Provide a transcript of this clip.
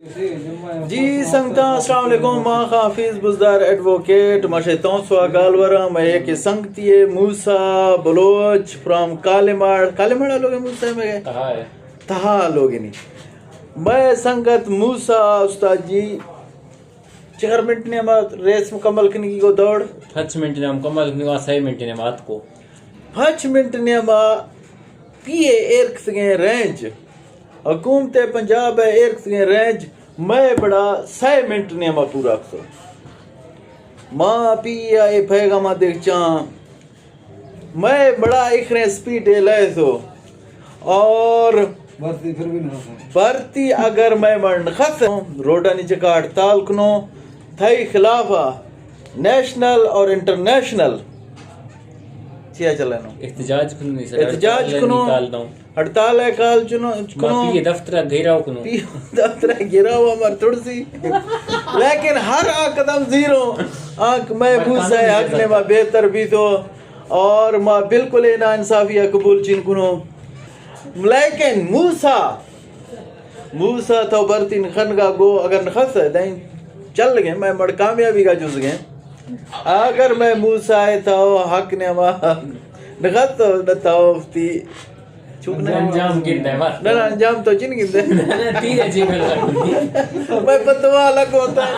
जी संगता अस्सलाम वालेकुम मां हाफिज बुजदार एडवोकेट मशेतों स्वागलवरा मैं के संगतिये मूसा बलोच फ्रॉम कालेमाड़ लोग मूसा में गए तहा लोग नहीं मैं संगत मूसा उस्ताद जी 4 मिनट ने हम रेस मुकम्मल करने की को दौड़ 5 मिनट ने मुकम्मल करने को 6 मिनट ने बात को 5 मिनट ने हम पीए एयरक्स के रेंज हुकूमत पंजाब है एयरक्स के रेंज मैं बड़ा 6 मिनट ने हम पूरा सो माँ पी आए पैगामा देख चा मैं बड़ा इखरे स्पीड ले सो और भर्ती फिर भी ना भर्ती अगर मैं मरण खस रोडा नीचे का हड़ताल कनो थई खिलाफा नेशनल और इंटरनेशनल चिया चलनो एहतजाज कुनो एहतजाज कुनो हड़ताल है काल चुनो कुनो पी दफ्तर घेराव कुनो पी दफ्तर घेराव हमार तुड़सी लेकिन हर आ कदम जीरो आंख मैं भूसा है हक ने मा बेहतर भी तो और मां बिल्कुल ना इंसाफी कबूल चिन कुनो लेकिन मूसा तो बर्तिन खनगा गो अगर खस है दाई चल गए मैं मड़ कामयाबी का जुज गए अगर मैं मूसा है तो हक ने मा नगत तो नतावती चुप अंजाम गिनते हैं ना अंजाम तो चिन गिनते तीर जी में मैं बतवा अलग होता है